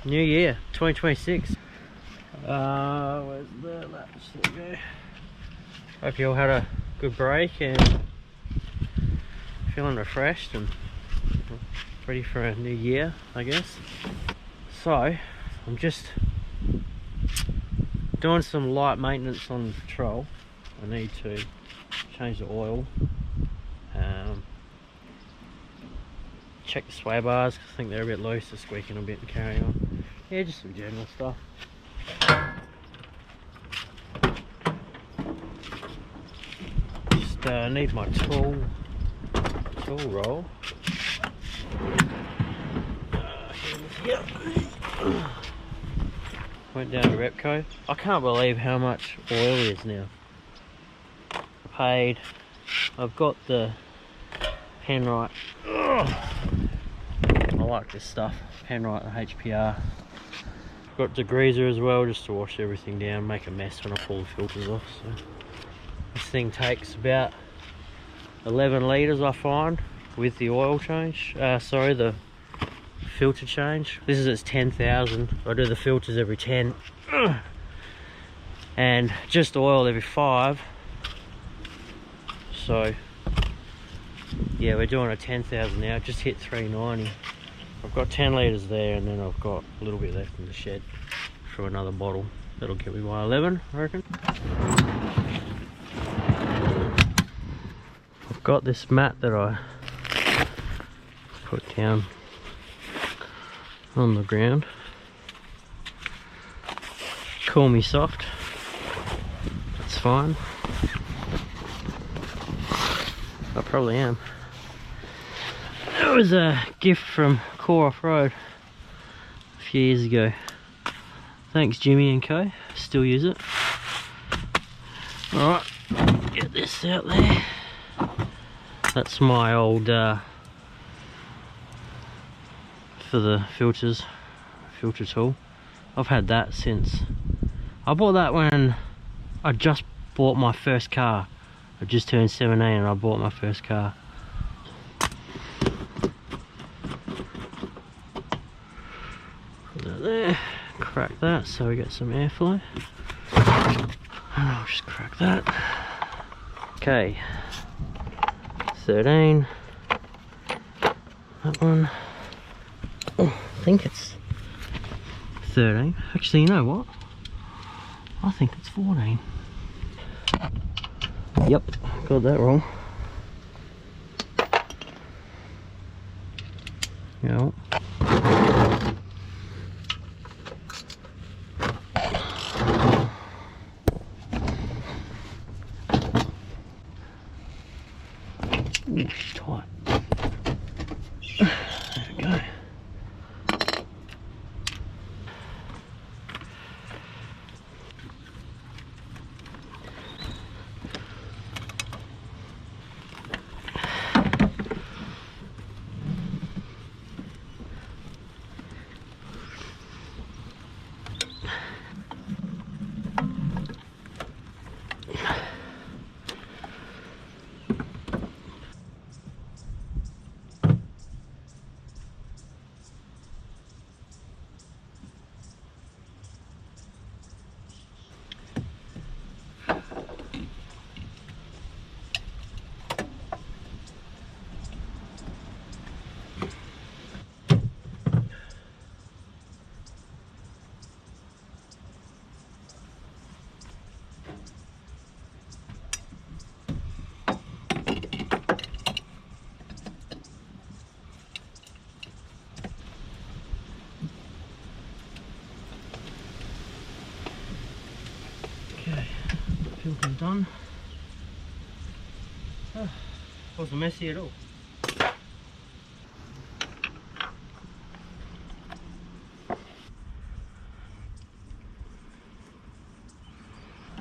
New year, 2026. Where's the laps? There we go. Hope you all had a good break and feeling refreshed and ready for a new year, I guess. So, I'm just doing some light maintenance on the patrol. I need to change the oil, check the sway bars, I think they're a bit loose, they're squeaking a bit and carry on. Yeah, just some general stuff. Just need my tool roll. Went down to Repco. I can't believe how much oil is now. I've got the Penrite. I like this stuff. Penrite and HPR. Got degreaser as well, just to wash everything down, make a mess when I pull the filters off. So this thing takes about 11 litres, I find, with the oil change. The filter change. This is its 10,000. I do the filters every 10, and just oil every 5. So yeah, we're doing a 10,000 now. Just hit 390. I've got 10 litres there, and then I've got a little bit left in the shed for another bottle. That'll get me by 11, I reckon. I've got this mat that I put down on the ground. Call me soft. That's fine. I probably am. It was a gift from Core Off-Road a few years ago. Thanks Jimmy and Co. Still use it. Alright, get this out there. That's my old for the filter tool. I've had that since I bought that when I just bought my first car. I just turned 17 and I bought my first car. Put that there, crack that so we get some airflow. And I'll just crack that. Okay, 13. That one. Oh, I think it's 13. Actually, you know what? I think it's 14. Yep, got that wrong. Yep. Ooh, she's tight. There we go. Okay, filter's done. Oh, wasn't messy at all.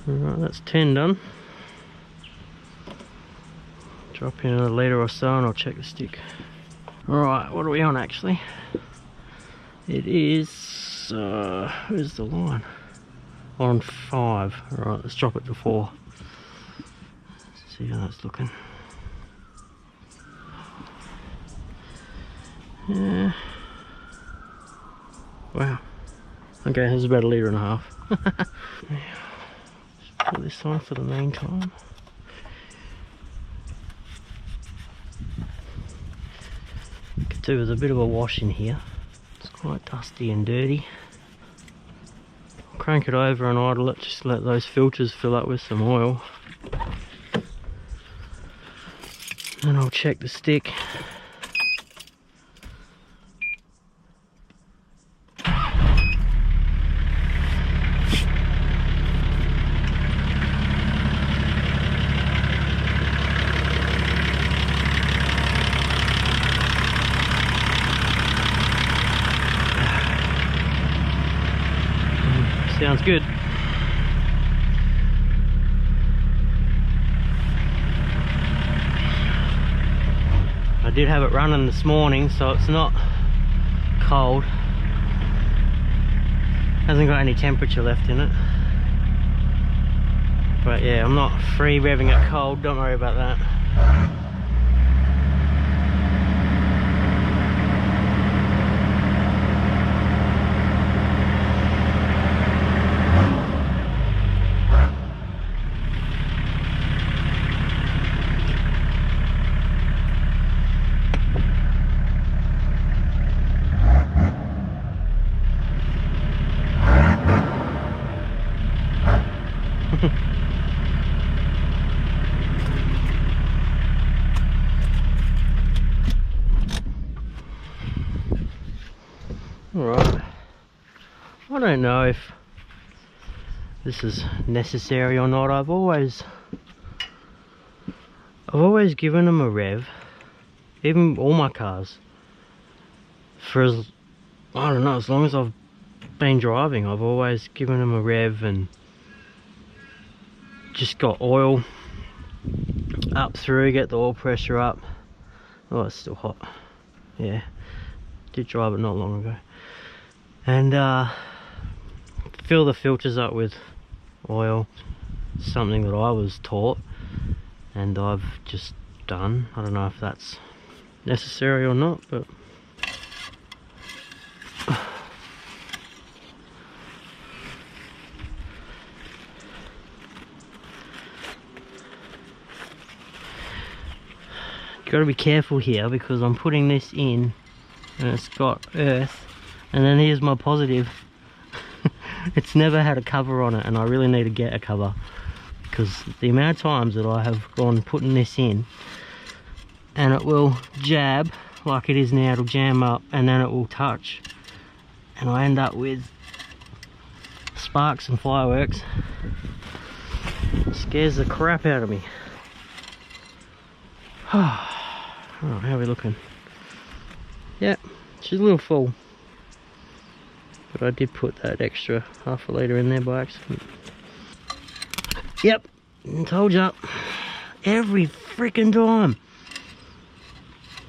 Alright, that's 10 done. Drop in a litre or so and I'll check the stick. Alright, what are we on actually? It is, where's the line? On 5. Alright, let's drop it to 4. Let's see how that's looking. Yeah. Wow, Okay, this is about 1.5 litres. Just put this on for the meantime. Could do with a bit of a wash in here. It's quite dusty and dirty. I'll crank it over and idle it, just let those filters fill up with some oil. And I'll check the stick. Sounds good. I did have it running this morning, so it's not cold. Hasn't got any temperature left in it. But yeah, I'm not free revving it cold, don't worry about that. Alright, I don't know if this is necessary or not. I've always given them a rev, even all my cars, for as, I don't know, as long as I've been driving. I've always given them a rev and just got oil up through, get the oil pressure up. Oh, it's still hot. Yeah, did drive it not long ago. And fill the filters up with oil, something that I was taught and I've just done. I don't know if that's necessary or not, but got to be careful here because I'm putting this in and it's got earth, and then here's my positive. It's never had a cover on it, and I really need to get a cover because the amount of times that I have gone putting this in and it will jab like it is now, it'll jam up and then it will touch and I end up with sparks and fireworks. It scares the crap out of me. Alright, how are we looking? Yep, she's a little full. But I did put that extra 1/2 litre in there by accident. Yep, told ya. Every freaking time.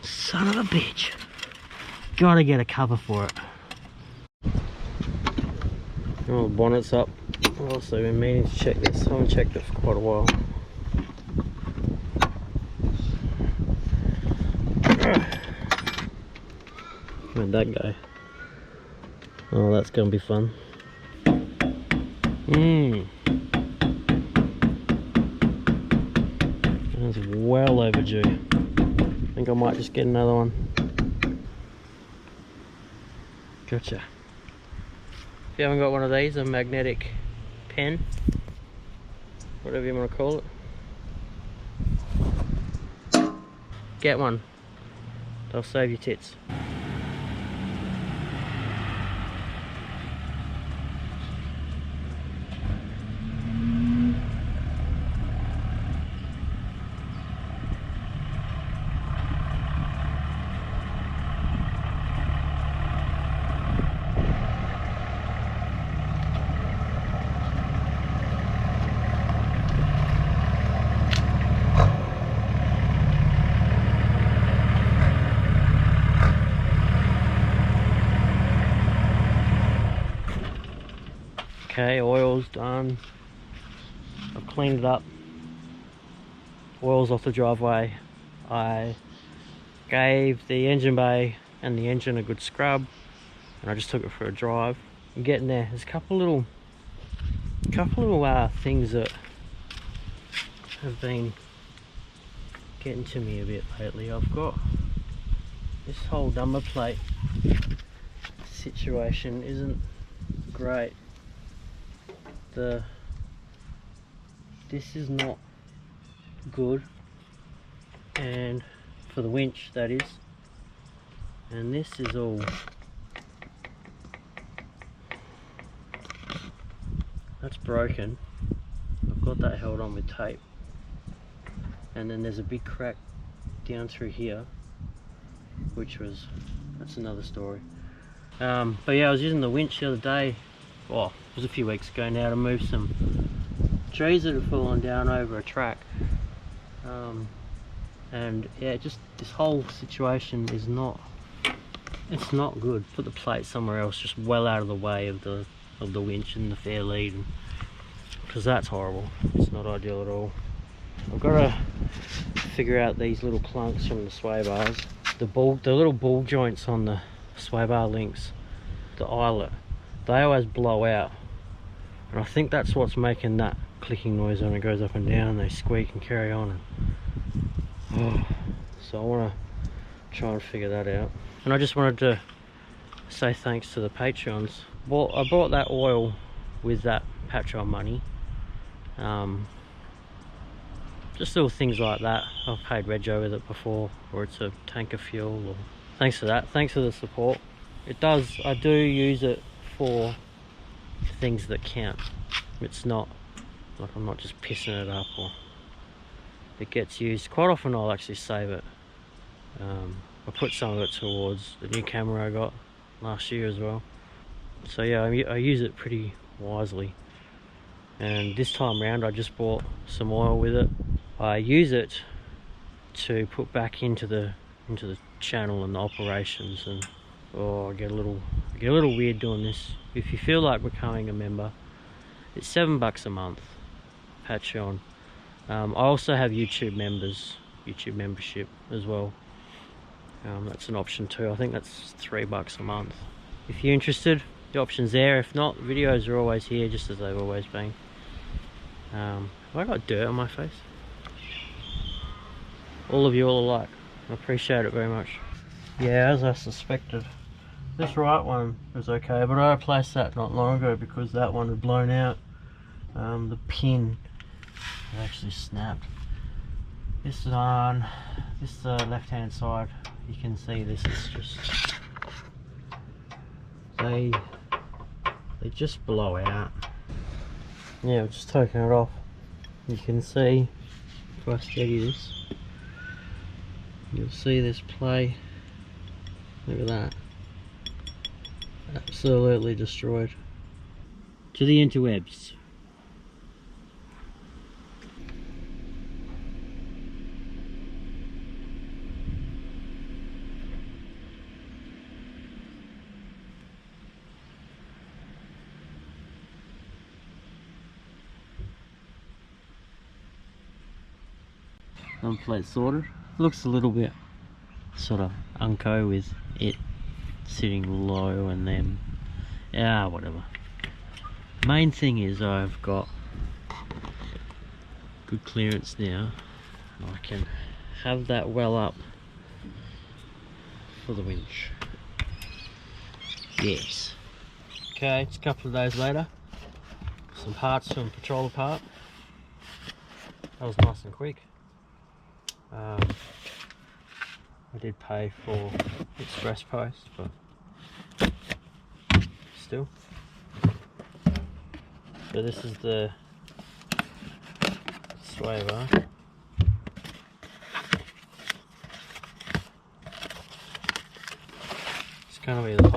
Son of a bitch. Gotta get a cover for it. Oh, the bonnet's up. I've also been meaning to check this. I haven't checked it for quite a while. Where'd that go? Oh, that's gonna be fun. That's well overdue. I think I might just get another one. Gotcha. If you haven't got one of these, a magnetic pen, whatever you want to call it, get one. They'll save your tits. Okay, oil's done. I've cleaned it up. Oil's off the driveway. I gave the engine bay and the engine a good scrub and I just took it for a drive. I'm getting there. There's a couple little things that have been getting to me a bit lately. I've got this whole number plate situation isn't great. This is not good, and for the winch that is, and this is all that's broken. I've got that held on with tape, and then there's a big crack down through here, that's another story. But yeah, I was using the winch the other day, it was a few weeks ago now, to move some trees that had fallen down over a track. And yeah, just this whole situation is not good. Put the plate somewhere else, just well out of the way of the winch and the fair lead, because that's horrible. It's not ideal at all. I've got to figure out these little clunks from the sway bars, the little ball joints on the sway bar links, the eyelet, they always blow out, and I think that's what's making that clicking noise when it goes up and down. They squeak and carry on, so I want to try and figure that out. And I just wanted to say thanks to the Patreons. Well, I bought that oil with that Patreon money. Just little things like that. I've paid Rego with it before, or it's a tank of fuel. Or thanks for that. Thanks for the support. I do use it for things that count. It's not like I'm not just pissing it up, or it gets used. Quite often I'll actually save it. I put some of it towards the new camera I got last year as well. So yeah, I use it pretty wisely. And this time round I just bought some oil with it. I use it to put back into the channel and the operations, and I get a little weird doing this. If you feel like becoming a member, it's $7 a month, Patreon. I also have YouTube membership as well. That's an option too. I think that's $3 a month. If you're interested, the option's there. If not, videos are always here, just as they've always been. Have I got dirt on my face? All of you all alike. I appreciate it very much. Yeah, as I suspected, this right one was okay, but I replaced that not long ago because that one had blown out. The pin had actually snapped. This left hand side, you can see this is just, they just blow out. Yeah, we're just taking it off. You can see, if I steady this, you'll see this play. Look at that. Absolutely destroyed. To the interwebs. Plate sorted. Looks a little bit sort of unco with it sitting low and then whatever. Main thing is I've got good clearance now. I can have that well up for the winch. Yes. Okay, it's a couple of days later. Some parts from Patrol Apart. That was nice and quick. I did pay for express post, but still. So this is the sway bar. It's gonna be the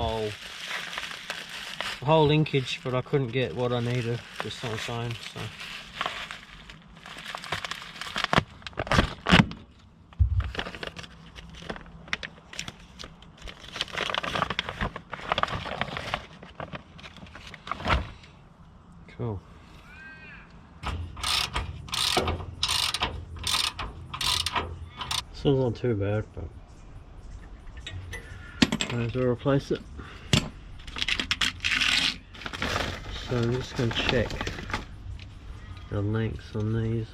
whole linkage, but I couldn't get what I needed just on its own, so. Cool. Still not too bad, but might as well replace it. So I'm just going to check the lengths on these.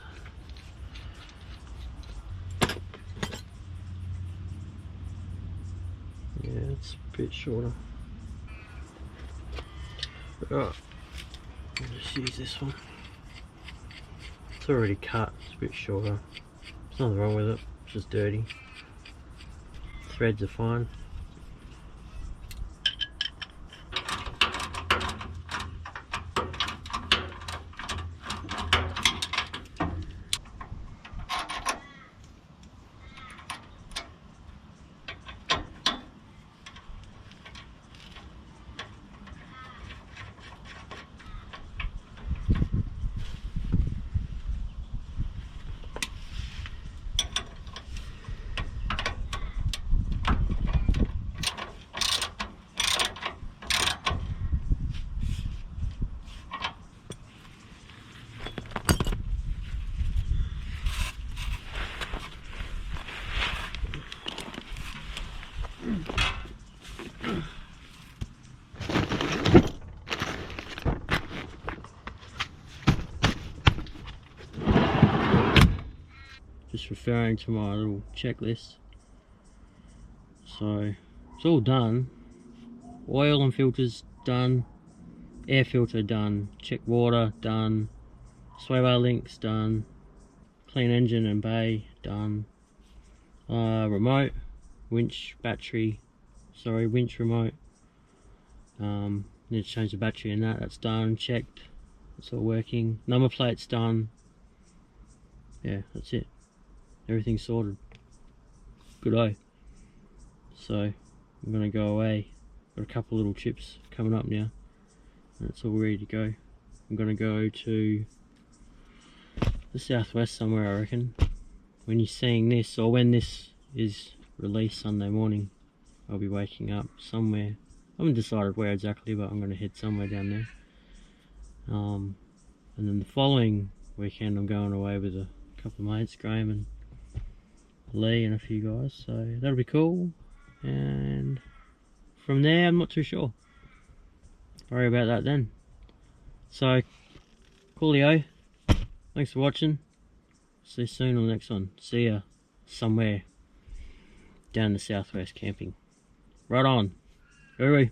Yeah, it's a bit shorter. Right, I'll just use this one. It's already cut, it's a bit shorter. There's nothing wrong with it, it's just dirty. Threads are fine. Just referring to my little checklist. So it's all done. Oil and filters done. Air filter done. Check water done. Sway bar links done. Clean engine and bay done. Remote, winch, battery. Sorry, winch remote. Need to change the battery in that. That's done. Checked. It's all working. Number plate's done. Yeah, that's it. Everything's sorted. Good eye. So I'm gonna go away. Got a couple little trips coming up now. And it's all ready to go. I'm gonna go to the southwest somewhere, I reckon. When you're seeing this, or when this is released Sunday morning, I'll be waking up somewhere. I haven't decided where exactly, but I'm gonna head somewhere down there. And then the following weekend I'm going away with a couple of mates, Graham and Lee and a few guys, so that'll be cool. And from there I'm not too sure. Worry about that then. So coolio, thanks for watching. See you soon on the next one. See ya somewhere down the southwest camping. Right on. Hooray.